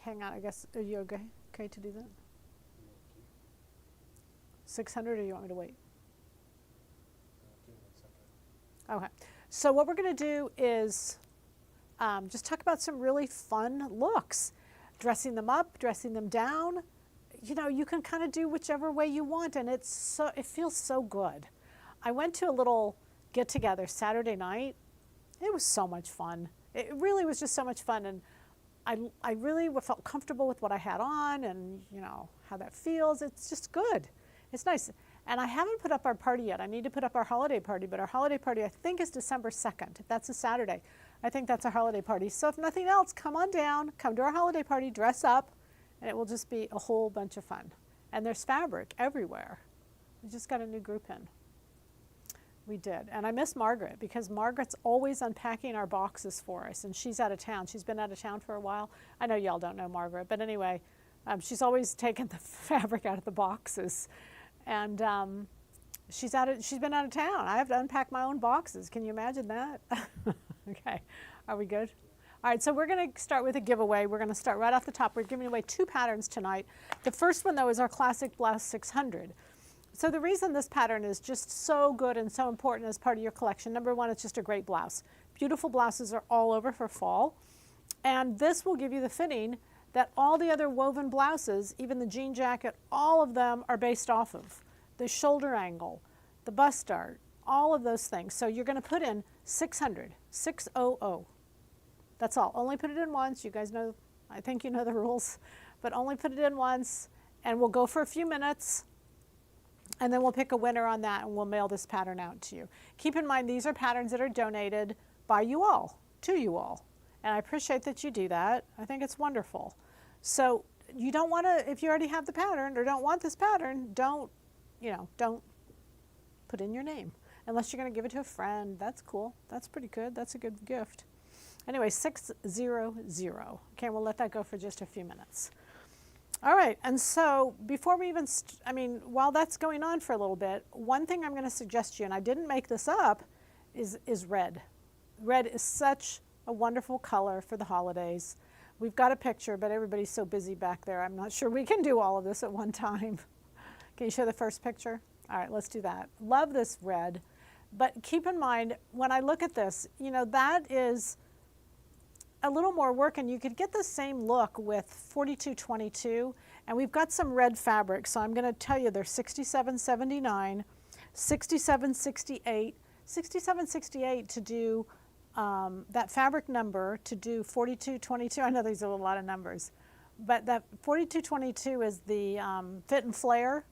hang on, I guess, are you okay to do that? 600, or you want me to wait? Give me a second. Okay, so what we're going to do is just talk about some really fun looks. Dressing them up, dressing them down. You know, you can kind of do whichever way you want, and it feels so good. I went to a little get-together Saturday night. It was so much fun. It really was just so much fun, and I really felt comfortable with what I had on, and you know how that feels. It's just good. It's nice. And I haven't put up our party yet. I need to put up our holiday party, but our holiday party I think is December 2nd. If that's a Saturday, I think that's our holiday party. So if nothing else, come on down, come to our holiday party, dress up, and it will just be a whole bunch of fun. And there's fabric everywhere. We just got a new group in. We did. And I miss Margaret because Margaret's always unpacking our boxes for us, and she's out of town. She's been out of town for a while. I know y'all don't know Margaret, but anyway, she's always taken the fabric out of the boxes. And she's been out of town. I have to unpack my own boxes. Can you imagine that? Okay, are we good? All right, so we're going to start with a giveaway. We're going to start right off the top. We're giving away 2 patterns tonight. The first one, though, is our Classic Blouse 600. So the reason this pattern is just so good and so important as part of your collection, number one, it's just a great blouse. Beautiful blouses are all over for fall. And this will give you the fitting that all the other woven blouses, even the jean jacket, all of them are based off of. The shoulder angle, the bust dart, all of those things. So you're going to put in 600, 600. That's all. Only put it in once. You guys know, I think you know the rules, but only put it in once, and we'll go for a few minutes, and then we'll pick a winner on that, and we'll mail this pattern out to you. Keep in mind, these are patterns that are donated by you all, to you all, and I appreciate that you do that. I think it's wonderful. So you don't want to, if you already have the pattern or don't want this pattern, don't put in your name. Unless you're going to give it to a friend. That's cool. That's pretty good. That's a good gift. Anyway, 600. Okay, we'll let that go for just a few minutes. All right, and so before we even, while that's going on for a little bit, one thing I'm going to suggest to you, and I didn't make this up, is red. Red is such a wonderful color for the holidays. We've got a picture, but everybody's so busy back there. I'm not sure we can do all of this at one time. Can you show the first picture? All right, let's do that. Love this red. But keep in mind, when I look at this, you know, that is a little more work, and you could get the same look with 4222. And we've got some red fabric, so I'm going to tell you they're $67.79, $67.68, $67.68 to do that fabric number to do 4222. I know these are a lot of numbers, but that 4222 is the fit and flare,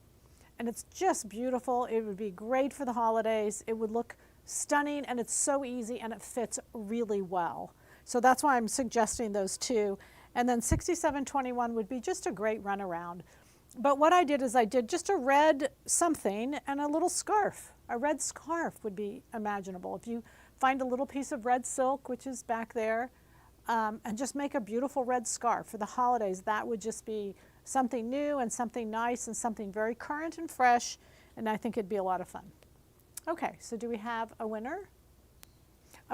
and it's just beautiful. It would be great for the holidays. It would look stunning, and it's so easy, and it fits really well. So that's why I'm suggesting those two. And then 6721 would be just a great runaround. But what I did is I did just a red something and a little scarf. A red scarf would be imaginable. If you find a little piece of red silk, which is back there, and just make a beautiful red scarf for the holidays, that would just be something new and something nice and something very current and fresh, and I think it'd be a lot of fun. Okay, so do we have a winner?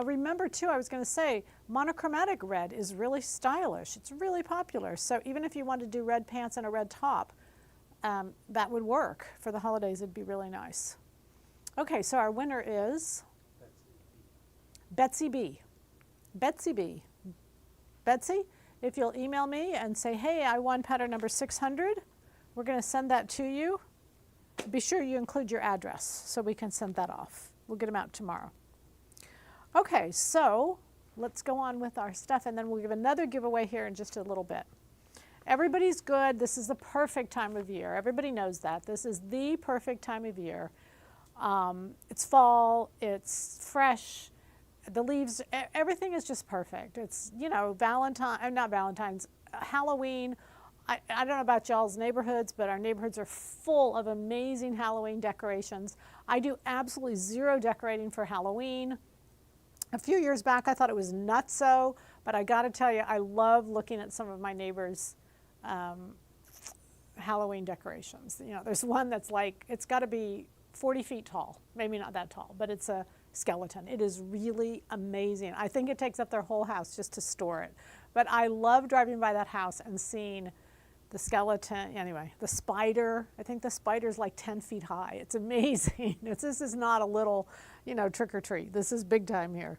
Remember too, I was going to say, monochromatic red is really stylish. It's really popular. So even if you want to do red pants and a red top, that would work for the holidays. It'd be really nice. Okay, so our winner is Betsy B. Betsy B. Betsy, if you'll email me and say, hey, I won pattern number 600, we're going to send that to you. Be sure you include your address so we can send that off. We'll get them out tomorrow. Okay, so let's go on with our stuff, and then we'll give another giveaway here in just a little bit. Everybody's good. This is the perfect time of year. Everybody knows that. This is the perfect time of year. It's fall. It's fresh. The leaves, everything is just perfect. It's, you know, Halloween. I don't know about y'all's neighborhoods, but our neighborhoods are full of amazing Halloween decorations. I do absolutely zero decorating for Halloween. A few years back, I thought it was nutso, but I got to tell you, I love looking at some of my neighbors' Halloween decorations. You know, there's one that's like, it's got to be 40 feet tall, maybe not that tall, but it's a skeleton. It is really amazing. I think it takes up their whole house just to store it. But I love driving by that house and seeing the skeleton, anyway, the spider. I think the spider's like 10 feet high. It's amazing. This is not a little, trick or treat. This is big time here.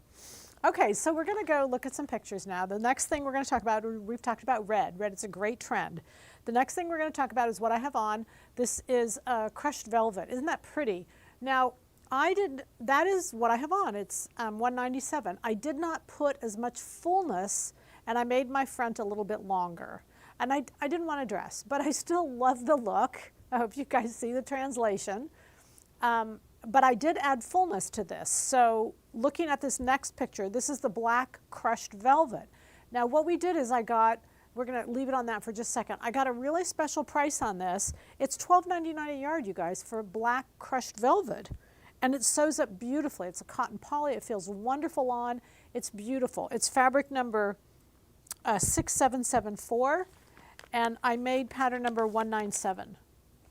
Okay, so we're gonna go look at some pictures now. The next thing we're gonna talk about, we've talked about red. Red is a great trend. The next thing we're gonna talk about is what I have on. This is crushed velvet. Isn't that pretty? Now, that is what I have on. It's $197. I did not put as much fullness, and I made my front a little bit longer. And I didn't want to dress, but I still love the look. I hope you guys see the translation. But I did add fullness to this. So looking at this next picture, this is the black crushed velvet. Now what we did is we're gonna leave it on that for just a second. I got a really special price on this. It's $12.99 a yard, you guys, for black crushed velvet. And it sews up beautifully. It's a cotton poly. It feels wonderful on. It's beautiful. It's fabric number 6774. And I made pattern number 197.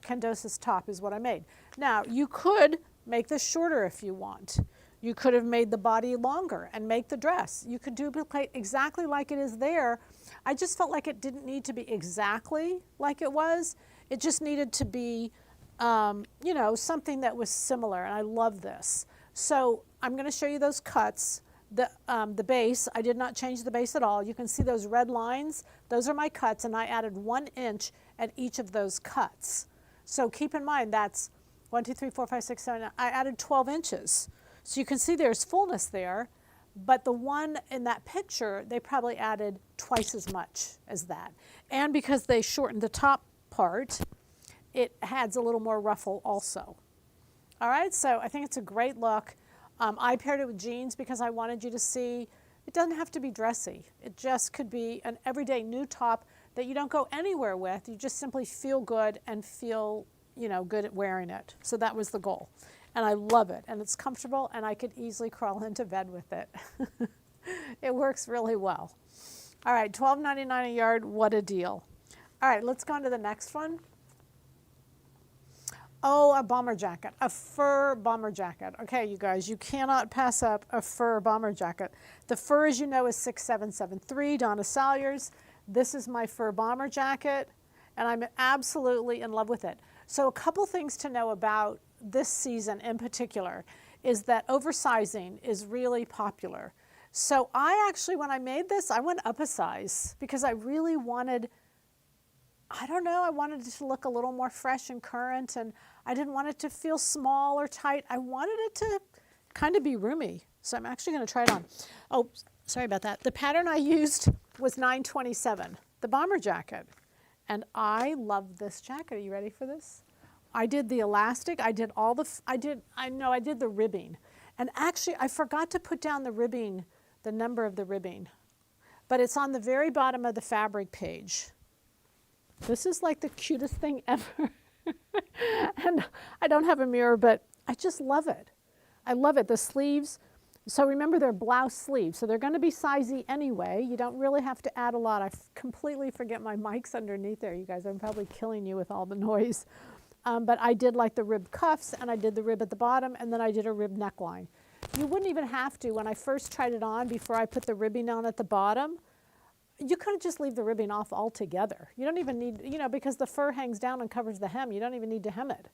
Candosa's top is what I made. Now, you could make this shorter if you want. You could have made the body longer and make the dress. You could duplicate exactly like it is there. I just felt like it didn't need to be exactly like it was. It just needed to be, something that was similar, and I love this. So I'm going to show you those cuts. The base, I did not change the base at all. You can see those red lines. Those are my cuts, and I added 1 inch at each of those cuts. So keep in mind that's 1, 2, 3, 4, 5, 6, 7. I added 12 inches. So you can see there's fullness there, but the one in that picture, they probably added twice as much as that. And because they shortened the top part, it adds a little more ruffle also. All right, so I think it's a great look. I paired it with jeans because I wanted you to see it doesn't have to be dressy. It just could be an everyday new top that you don't go anywhere with. You just simply feel good and feel, good at wearing it. So that was the goal. And I love it, and it's comfortable, and I could easily crawl into bed with it. It works really well. All right, $12.99 a yard, what a deal. All right, let's go on to the next one. Oh, a bomber jacket, a fur bomber jacket. Okay, you guys, you cannot pass up a fur bomber jacket. The fur, as you know, is 6773, Donna Salyers. This is my fur bomber jacket, and I'm absolutely in love with it. So a couple things to know about this season in particular is that oversizing is really popular. So I actually, when I made this, I went up a size because I really wanted, I wanted it to look a little more fresh and current, and I didn't want it to feel small or tight. I wanted it to kind of be roomy. So I'm actually going to try it on. Oh, sorry about that. The pattern I used was 927, the bomber jacket. And I love this jacket. Are you ready for this? I did the elastic. I did the ribbing. And actually, I forgot to put down the ribbing, the number of the ribbing. But it's on the very bottom of the fabric page. This is like the cutest thing ever. And I don't have a mirror, but I just love it. I love it. The sleeves, so remember they're blouse sleeves, so they're going to be sizey anyway. You don't really have to add a lot. I completely forget my mic's underneath there, you guys. I'm probably killing you with all the noise. But I did like the rib cuffs, and I did the rib at the bottom, and then I did a rib neckline. You wouldn't even have to, when I first tried it on, before I put the ribbing on at the bottom, you could just leave the ribbing off altogether. You don't even need, because the fur hangs down and covers the hem, you don't even need to hem it.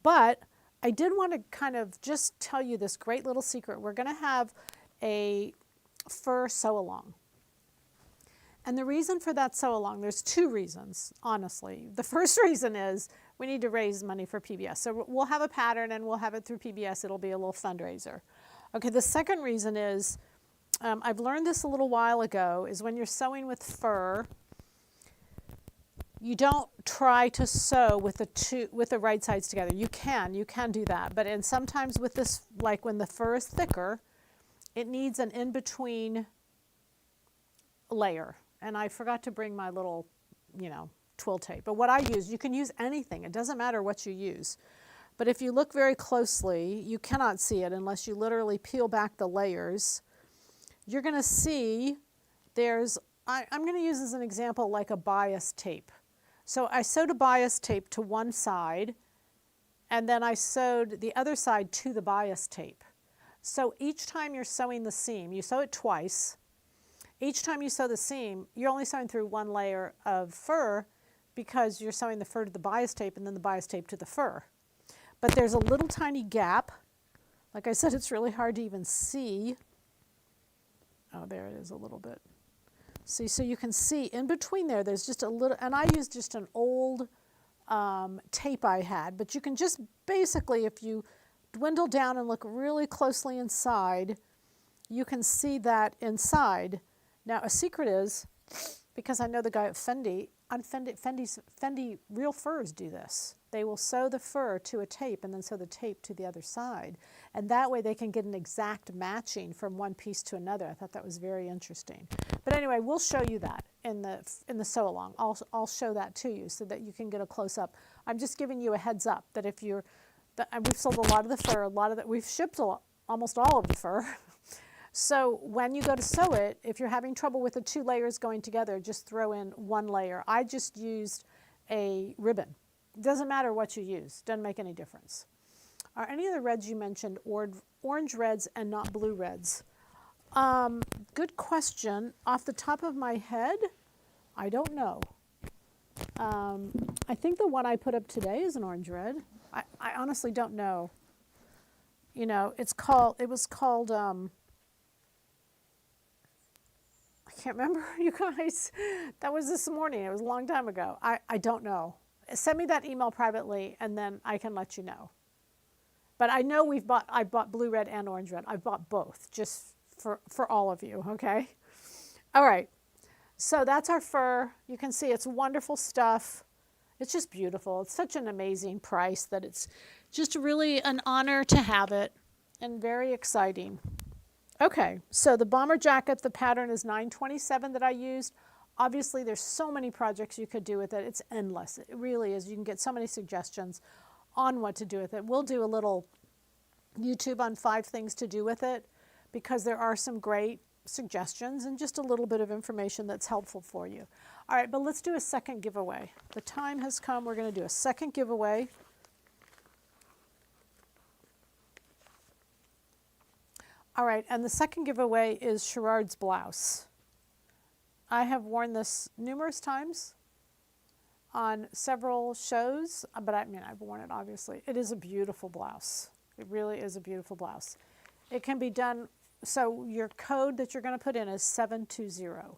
But I did want to kind of just tell you this great little secret. We're going to have a fur sew-along. And the reason for that sew-along, there's two reasons, honestly. The first reason is we need to raise money for PBS. So we'll have a pattern and we'll have it through PBS. It'll be a little fundraiser. Okay, the second reason is, I've learned this a little while ago, is when you're sewing with fur, you don't try to sew with the right sides together. You can do that. But sometimes with this, like when the fur is thicker, it needs an in-between layer. And I forgot to bring my little, twill tape. But what I use, you can use anything. It doesn't matter what you use. But if you look very closely, you cannot see it unless you literally peel back the layers. You're going to see I'm going to use as an example like a bias tape. So I sewed a bias tape to one side, and then I sewed the other side to the bias tape. So each time you're sewing the seam, you sew it twice, Each time you sew the seam, you're only sewing through one layer of fur because you're sewing the fur to the bias tape and then the bias tape to the fur. But there's a little tiny gap. Like I said, it's really hard to even see. Oh, there it is a little bit. See, so you can see in between there, there's just a little, and I used just an old tape I had, but you can just basically, if you dwindle down and look really closely inside, you can see that inside. Now, a secret is, because I know the guy at Fendi, on Fendi Real Furs do this. They will sew the fur to a tape and then sew the tape to the other side. And that way they can get an exact matching from one piece to another. I thought that was very interesting. But anyway, we'll show you that in the sew along. I'll show that to you so that you can get a close up. I'm just giving you a heads up that if you're, we've sold a lot of the fur, we've shipped almost all of the fur. So when you go to sew it, if you're having trouble with the 2 layers going together, just throw in 1 layer. I just used a ribbon. It doesn't matter what you use. Doesn't make any difference. Are any of the reds you mentioned orange reds and not blue reds? Good question. Off the top of my head, I don't know. I think the one I put up today is an orange red. I honestly don't know. You know, it was called, I can't remember, you guys. That was this morning. It was a long time ago. I don't know. Send me that email privately, and then I can let you know. But I know I bought blue red and orange red. I've bought both, just for all of you, okay? All right. So that's our fur. You can see it's wonderful stuff. It's just beautiful. It's such an amazing price that it's just really an honor to have it and very exciting. Okay, so the bomber jacket, the pattern is 927 that I used. Obviously, there's so many projects you could do with it. It's endless. It really is. You can get so many suggestions on what to do with it. We'll do a little YouTube on 5 things to do with it because there are some great suggestions and just a little bit of information that's helpful for you. All right, but let's do a second giveaway. The time has come. We're going to do a second giveaway. All right, and the second giveaway is Sherard's blouse. I have worn this numerous times on several shows, but I've worn it obviously. It is a beautiful blouse. It really is a beautiful blouse. It can be done, so your code that you're going to put in is 720.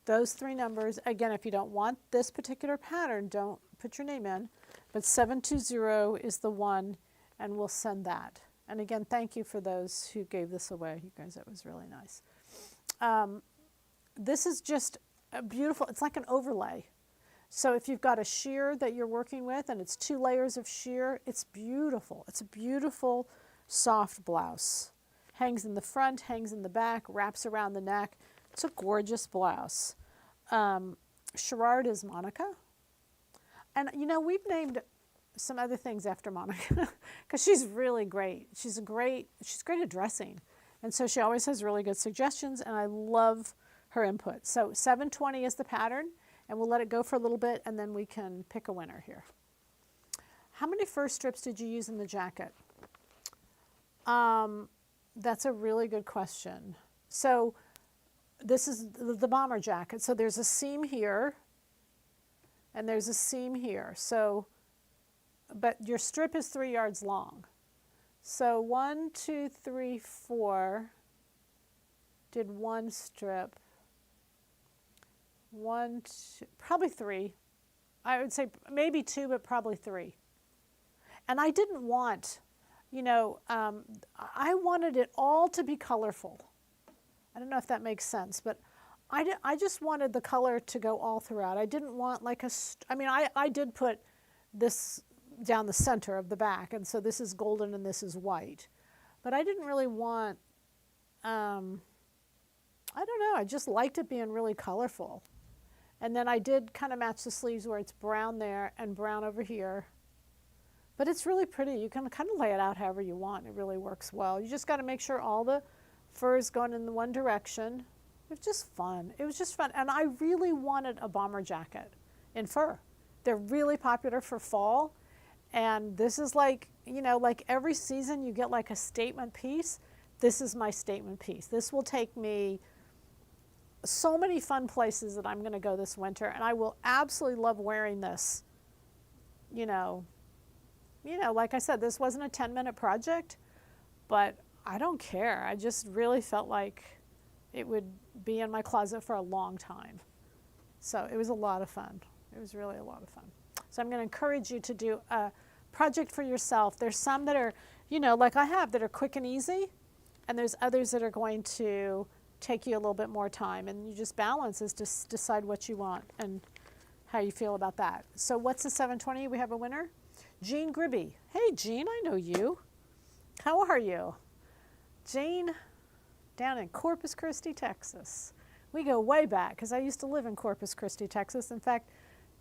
Those 3 numbers, again, if you don't want this particular pattern, don't put your name in, but 720 is the one, and we'll send that. And again, thank you for those who gave this away. You guys, that was really nice. This is just a beautiful, it's like an overlay. So if you've got a sheer that you're working with and it's 2 layers of sheer, it's beautiful. It's a beautiful, soft blouse. Hangs in the front, hangs in the back, wraps around the neck. It's a gorgeous blouse. Sherard is Monica. And you know, we've named some other things after Monica because she's really great. She's great at dressing. And so she always has really good suggestions, and I love her input. So 720 is the pattern, and we'll let it go for a little bit, and then we can pick a winner here. How many fur strips did you use in the jacket? That's a really good question. So this is the bomber jacket. So there's a seam here, and there's a seam here. So, but your strip is 3 yards long. So 1, 2, 3, 4 did 1 strip. 1, 2, probably 3. I would say maybe 2, but probably 3. And I didn't want, you know, I wanted it all to be colorful. I don't know if that makes sense, but I just wanted the color to go all throughout. I didn't want like I did put this down the center of the back, and so this is golden and this is white. But I didn't really want, I don't know, I just liked it being really colorful. And then I did kind of match the sleeves where it's brown there and brown over here. But it's really pretty. You can kind of lay it out however you want. It really works well. You just got to make sure all the fur is going in the one direction. It was just fun. It was just fun. And I really wanted a bomber jacket in fur. They're really popular for fall. And this is like, you know, like every season you get like a statement piece. This is my statement piece. This will take me so many fun places that I'm going to go this winter, and I will absolutely love wearing this. You know, like I said, this wasn't a 10-minute project, but I don't care. I just really felt like it would be in my closet for a long time. So it was a lot of fun. It was really a lot of fun. So I'm going to encourage you to do a project for yourself. There's some that are, like I have, that are quick and easy, and there's others that are going to take you a little bit more time, and you just balance is just decide what you want and how you feel about that. So what's the 720? We have a winner. Jean Gribby. Hey, Jean, I know you. How are you? Jean, down in Corpus Christi, Texas. We go way back because I used to live in Corpus Christi, Texas. In fact,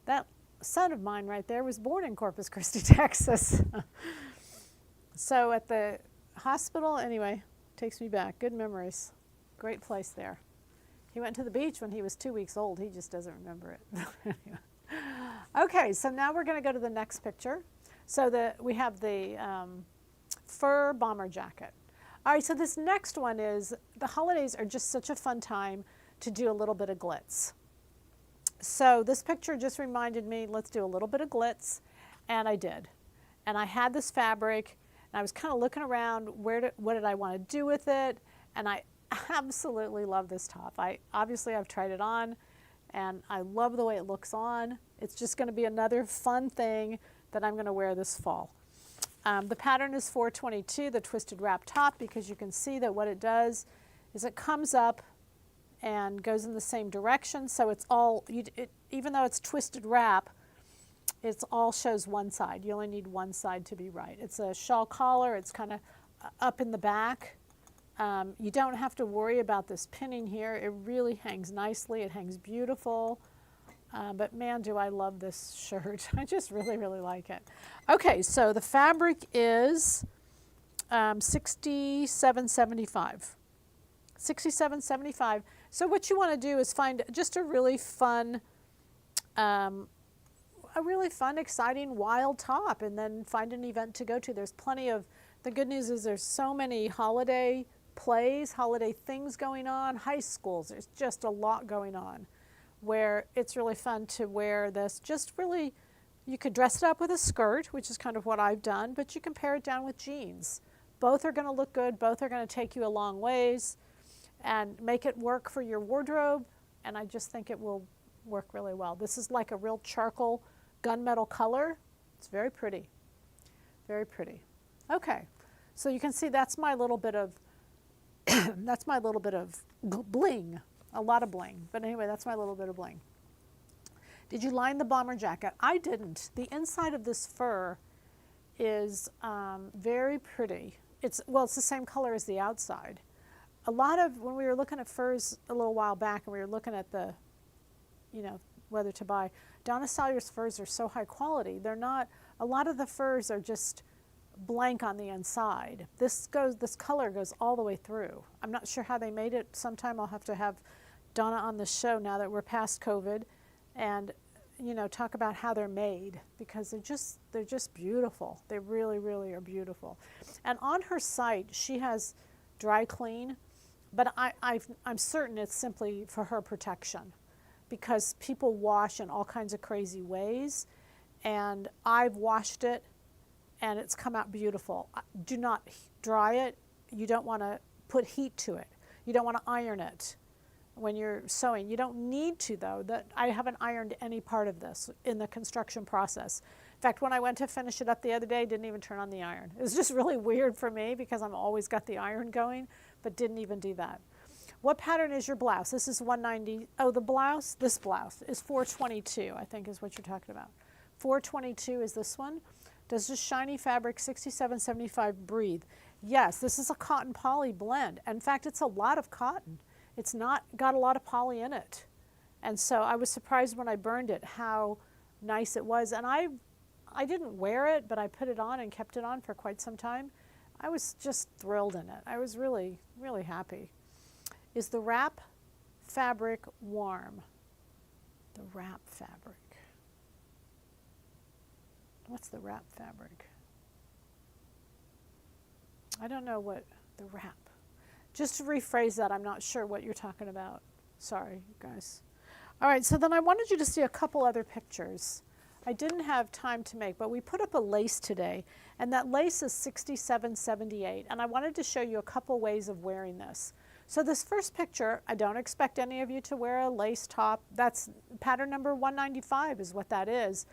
that son of mine right there was born in Corpus Christi, Texas. So at the hospital, anyway, takes me back. Good memories. Great place there. He went to the beach when he was 2 weeks old. He just doesn't remember it. Okay, so now we're going to go to the next picture. So we have the fur bomber jacket. All right, so this next one is, the holidays are just such a fun time to do a little bit of glitz. So this picture just reminded me, let's do a little bit of glitz, and I did. And I had this fabric, and I was kind of looking around, what did I want to do with it, and I absolutely love this top. Obviously I've tried it on, and I love the way it looks on. It's just going to be another fun thing that I'm going to wear this fall. The pattern is 422, the twisted wrap top, because you can see that what it does is it comes up and goes in the same direction. So it's all, even though it's twisted wrap, it's all shows one side. You only need one side to be right. It's a shawl collar. It's kind of up in the back. You don't have to worry about this pinning here. It really hangs nicely. It hangs beautiful. But man, do I love this shirt. I just really, really like it. Okay, so the fabric is $67.75. $67.75. So what you want to do is find just a really fun, exciting, wild top, and then find an event to go to. There's plenty of, the good news is there's so many holiday plays, holiday things going on, high schools. There's just a lot going on where it's really fun to wear this. Just really, you could dress it up with a skirt, which is kind of what I've done, but you can pair it down with jeans. Both are going to look good. Both are going to take you a long ways and make it work for your wardrobe, and I just think it will work really well. This is like a real charcoal gunmetal color. It's very pretty, very pretty. Okay, so you can see that's my little bit of that's my little bit of bling, a lot of bling. But anyway, that's my little bit of bling. Did you line the bomber jacket? I didn't. The inside of this fur is very pretty. It's the same color as the outside. A lot of, when we were looking at furs a little while back and we were looking at the, whether to buy, Donna Salyer's furs are so high quality. They're not, a lot of the furs are just blank on the inside. This color goes all the way through. I'm not sure how they made it. Sometime I'll have to have Donna on the show now that we're past COVID and, talk about how they're made, because they're just beautiful. They really, really are beautiful. And on her site, she has dry clean, but I'm certain it's simply for her protection, because people wash in all kinds of crazy ways, and I've washed it and it's come out beautiful. Do not dry it. You don't want to put heat to it. You don't want to iron it when you're sewing. You don't need to, though. I haven't ironed any part of this in the construction process. In fact, when I went to finish it up the other day, didn't even turn on the iron. It was just really weird for me because I'm always got the iron going, but didn't even do that. What pattern is your blouse? This is 190. Oh, the blouse? This blouse is 422, I think is what you're talking about. 422 is this one. Does this shiny fabric 67.75 breathe? Yes, this is a cotton poly blend. In fact, it's a lot of cotton. It's not got a lot of poly in it. And so I was surprised when I burned it how nice it was. And I didn't wear it, but I put it on and kept it on for quite some time. I was just thrilled in it. I was really, really happy. Is the wrap fabric warm? The wrap fabric. What's the wrap fabric? I don't know what the wrap. Just to rephrase that, I'm not sure what you're talking about. Sorry, you guys. All right, so then I wanted you to see a couple other pictures. I didn't have time to make, but we put up a lace today, and that lace is $67.78, and I wanted to show you a couple ways of wearing this. So this first picture, I don't expect any of you to wear a lace top. That's pattern number 195 is what that is.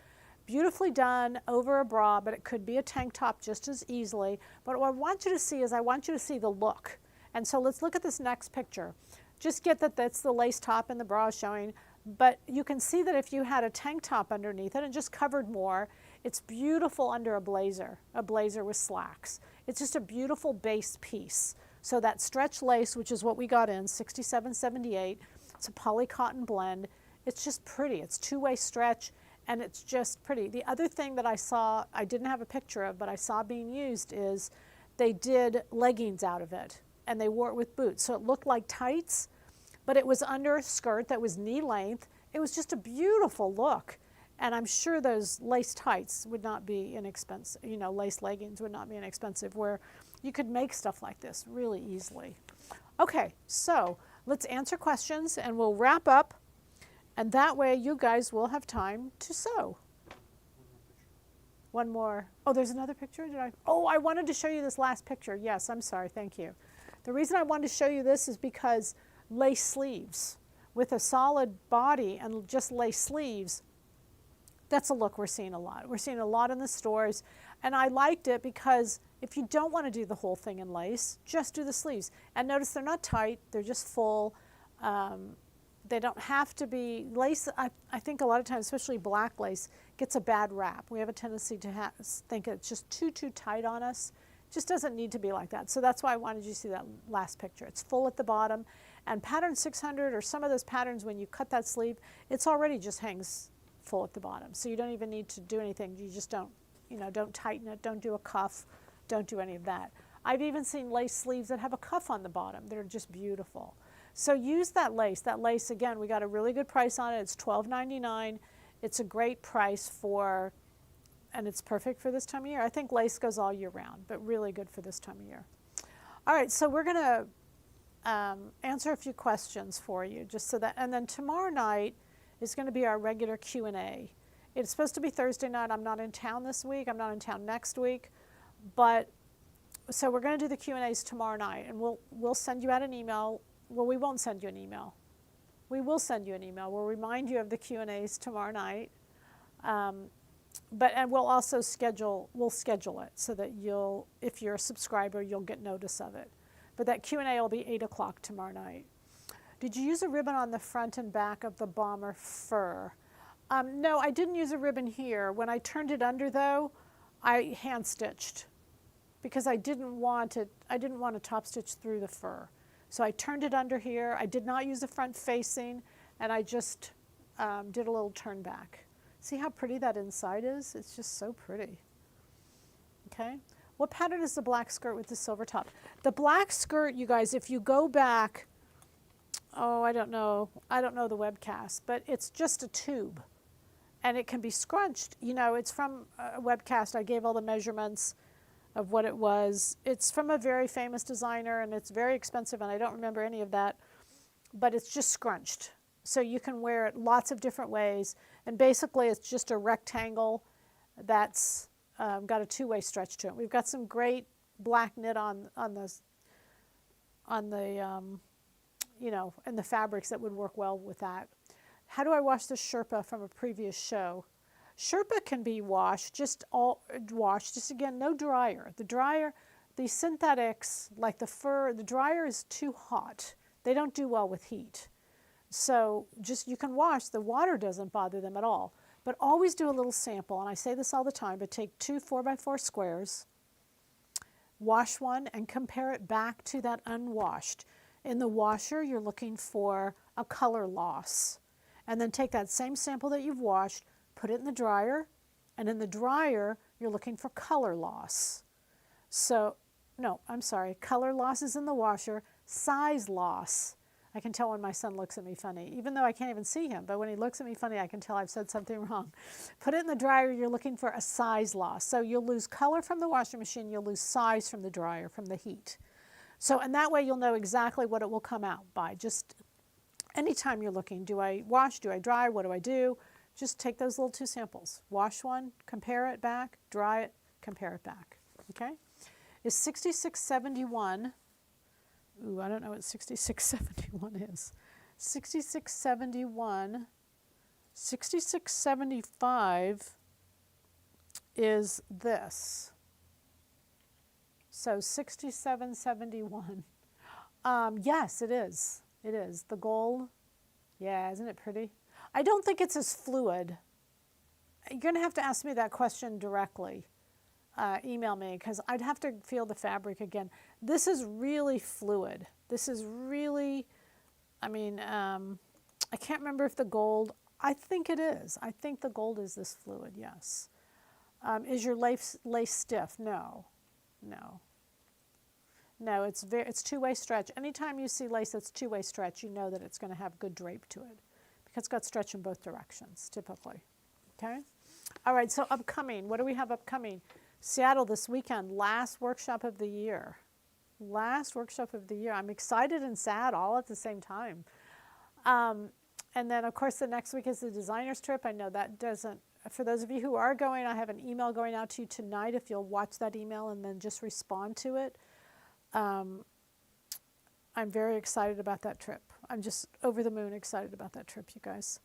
Beautifully done over a bra, but it could be a tank top just as easily. But what I want you to see is I want you to see the look. And so let's look at this next picture. Just get that that's the lace top and the bra showing, but you can see that if you had a tank top underneath it and just covered more, it's beautiful under a blazer with slacks. It's just a beautiful base piece. So that stretch lace, which is what we got in, $67.78, it's a poly cotton blend. It's just pretty. It's two-way stretch, and it's just pretty. The other thing that I saw, I didn't have a picture of, but I saw being used is they did leggings out of it, and they wore it with boots. So it looked like tights, but it was under a skirt that was knee length. It was just a beautiful look. And I'm sure those lace tights would not be inexpensive, you know, lace leggings would not be inexpensive, where you could make stuff like this really easily. Okay, so let's answer questions and we'll wrap up. And that way you guys will have time to sew. One more. Oh, there's another picture? Oh, I wanted to show you this last picture. Yes, I'm sorry, thank you. The reason I wanted to show you this is because lace sleeves with a solid body and just lace sleeves, that's a look we're seeing a lot. We're seeing a lot in the stores, and I liked it because if you don't want to do the whole thing in lace, just do the sleeves. And notice they're not tight, they're just full. They don't have to be lace. I think a lot of times, especially black lace, gets a bad rap. We have a tendency to think it's just too tight on us. It just doesn't need to be like that. So that's why I wanted you to see that last picture. It's full at the bottom, and pattern 600 or some of those patterns, when you cut that sleeve, it's already just hangs full at the bottom. So you don't even need to do anything. You just don't, you know, don't tighten it, don't do a cuff, don't do any of that. I've even seen lace sleeves that have a cuff on the bottom that are just beautiful. So use that lace. That lace, again, we got a really good price on it. It's $12.99. It's a great price for, and it's perfect for this time of year. I think lace goes all year round, but really good for this time of year. All right, so we're going to answer a few questions for you, just so that, and then tomorrow night is going to be our regular Q&A. It's supposed to be Thursday night. I'm not in town this week. I'm not in town next week, but so we're going to do the Q&As tomorrow night, and we'll send you out an email. Well, we won't send you an email. We will send you an email. We'll remind you of the Q&As tomorrow night. And we'll also schedule it so that if you're a subscriber, you'll get notice of it. But that Q&A will be 8 o'clock tomorrow night. Did you use a ribbon on the front and back of the bomber fur? No, I didn't use a ribbon here. When I turned it under, though, I hand stitched because I didn't want to top stitch through the fur. So I turned it under here. I did not use the front facing, and I just did a little turn back. See how pretty that inside is? It's just so pretty. Okay. What pattern is the black skirt with the silver top? The black skirt, you guys, if you go back, oh, I don't know the webcast, but it's just a tube, and it can be scrunched. You know, it's from a webcast. I gave all the measurements of what it was. It's from a very famous designer, and it's very expensive, and I don't remember any of that, but it's just scrunched. So you can wear it lots of different ways, and basically it's just a rectangle that's got a two-way stretch to it. We've got some great black knit on the you know, and the fabrics that would work well with that. How do I wash the Sherpa from a previous show? Sherpa can be washed, just again, no dryer. The synthetics, like the fur, the dryer is too hot. They don't do well with heat. So just, you can wash, the water doesn't bother them at all. But always do a little sample, and I say this all the time, but take 2 4x4 squares, wash one, and compare it back to that unwashed. In the washer, you're looking for a color loss. And then take that same sample that you've washed, put it in the dryer, and in the dryer, you're looking for color loss. So, no, I'm sorry, color loss is in the washer, size loss. I can tell when my son looks at me funny, even though I can't even see him, but when he looks at me funny, I can tell I've said something wrong. Put it in the dryer, you're looking for a size loss. So you'll lose color from the washing machine, you'll lose size from the dryer, from the heat. So, and that way you'll know exactly what it will come out by. Just anytime you're looking, do I wash, do I dry, what do I do? Just take those little 2 samples. Wash one, compare it back, dry it, compare it back, okay? Is 6671, ooh, I don't know what 6671 is. 6671, 6675 is this. So 6771. Yes, it is. It is. The gold, yeah, isn't it pretty? I don't think it's as fluid. You're going to have to ask me that question directly. Email me, because I'd have to feel the fabric again. This is really fluid. This is really, I mean, I can't remember if the gold, I think it is. I think the gold is this fluid, yes. Is your lace stiff? No, no. No, it's two-way stretch. Anytime you see lace that's two-way stretch, you know that it's going to have good drape to it, because it's got stretch in both directions, typically. Okay? All right, so upcoming. What do we have upcoming? Seattle this weekend, last workshop of the year. Last workshop of the year. I'm excited and sad all at the same time. And then, of course, the next week is the designer's trip. I know that doesn't, for those of you who are going, I have an email going out to you tonight if you'll watch that email and then just respond to it. I'm very excited about that trip. I'm just over the moon excited about that trip, you guys.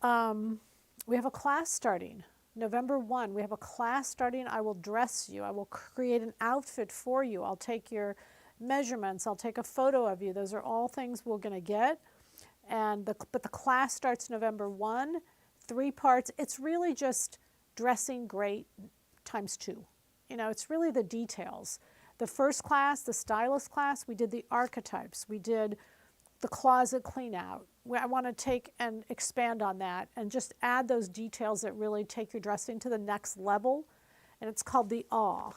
We have a class starting. November 1, we have a class starting. I will dress you. I will create an outfit for you. I'll take your measurements. I'll take a photo of you. Those are all things we're going to get. But the class starts November 1, 3 parts. It's really just dressing great times 2. You know, it's really the details. The first class, the stylist class, we did the archetypes. We did the closet clean out. I want to take and expand on that and just add those details that really take your dressing to the next level. And it's called the awe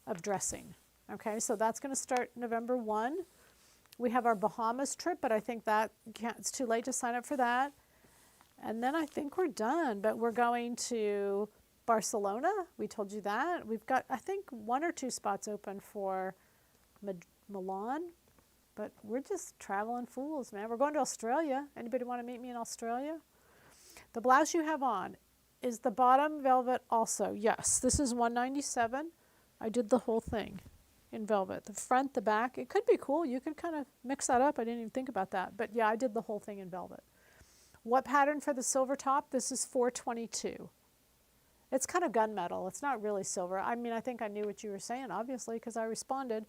of dressing. Okay, so that's going to start November 1. We have our Bahamas trip, but I think that it's too late to sign up for that. And then I think we're done, but we're going to Barcelona. We told you that. We've got, I think, 1 or 2 spots open for Milan, but we're just traveling fools, man. We're going to Australia. Anybody want to meet me in Australia? The blouse you have on, is the bottom velvet also? Yes, this is $197. I did the whole thing in velvet. The front, the back, it could be cool. You could kind of mix that up. I didn't even think about that. But yeah, I did the whole thing in velvet. What pattern for the silver top? This is $422. It's kind of gunmetal. It's not really silver. I mean, I think I knew what you were saying, obviously, because I responded.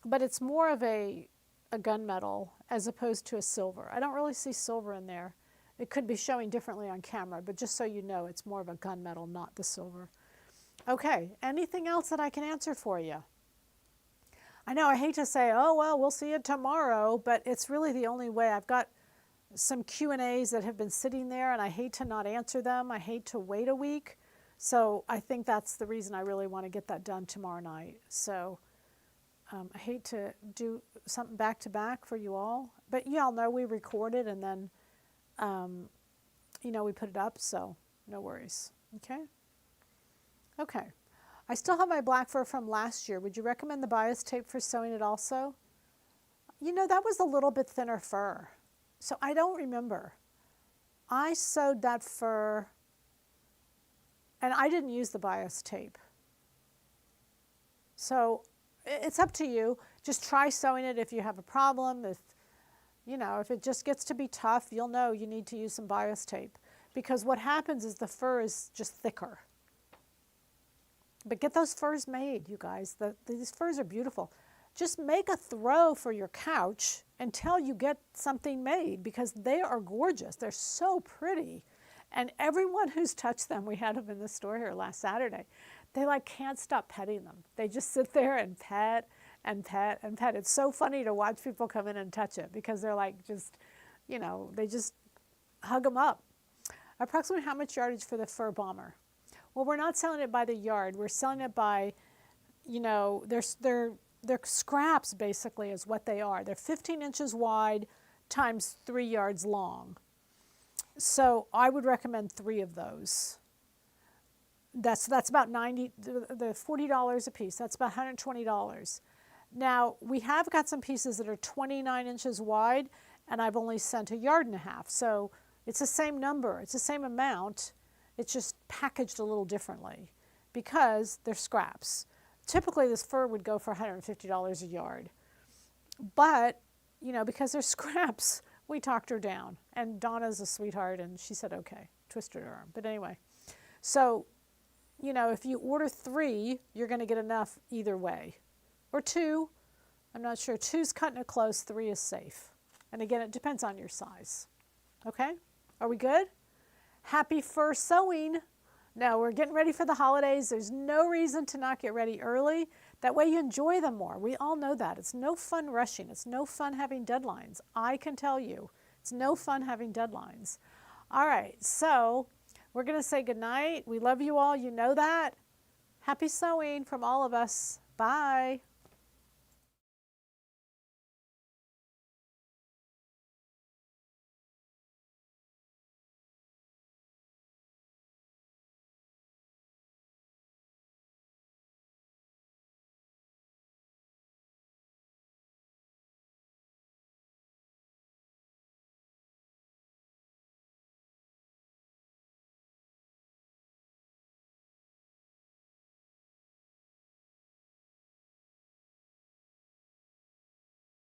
But it's more of a gunmetal as opposed to a silver. I don't really see silver in there. It could be showing differently on camera, but just so you know, it's more of a gunmetal, not the silver. Okay, anything else that I can answer for you? I know I hate to say, oh, well, we'll see you tomorrow, but it's really the only way. I've got some Q&As that have been sitting there, and I hate to not answer them. I hate to wait a week. So I think that's the reason I really want to get that done tomorrow night. So I hate to do something back-to-back for you all. But you all know we recorded and then, you know, we put it up, so no worries. Okay? Okay. I still have my black fur from last year. Would you recommend the bias tape for sewing it also? You know, that was a little bit thinner fur. So I don't remember. I sewed that fur, and I didn't use the bias tape. So it's up to you. Just try sewing it if you have a problem. If, you know, if it just gets to be tough, you'll know you need to use some bias tape. Because what happens is the fur is just thicker. But get those furs made, you guys. These furs are beautiful. Just make a throw for your couch until you get something made, because they are gorgeous. They're so pretty. And everyone who's touched them, we had them in the store here last Saturday, they like can't stop petting them. They just sit there and pet and pet and pet. It's so funny to watch people come in and touch it, because they're like just, you know, they just hug them up. Approximately how much yardage for the fur bomber? Well, we're not selling it by the yard. We're selling it by, you know, they're scraps basically is what they are. They're 15 inches wide times 3 yards long. So I would recommend 3 of those. That's about $90, the $40 a piece. That's about $120. Now, we have got some pieces that are 29 inches wide, and I've only sent 1.5 yards. So it's the same number, it's the same amount, it's just packaged a little differently because they're scraps. Typically, this fur would go for $150 a yard. But, you know, because they're scraps, we talked her down. And Donna's a sweetheart, and she said, okay, twisted her arm. But anyway, so, you know, if you order 3, you're going to get enough either way. Or 2, I'm not sure. 2's cutting it close, 3 is safe. And again, it depends on your size. Okay? Are we good? Happy fur sewing. Now, we're getting ready for the holidays. There's no reason to not get ready early. That way you enjoy them more. We all know that. It's no fun rushing. It's no fun having deadlines. I can tell you, it's no fun having deadlines. All right, so we're going to say goodnight. We love you all. You know that. Happy sewing from all of us. Bye.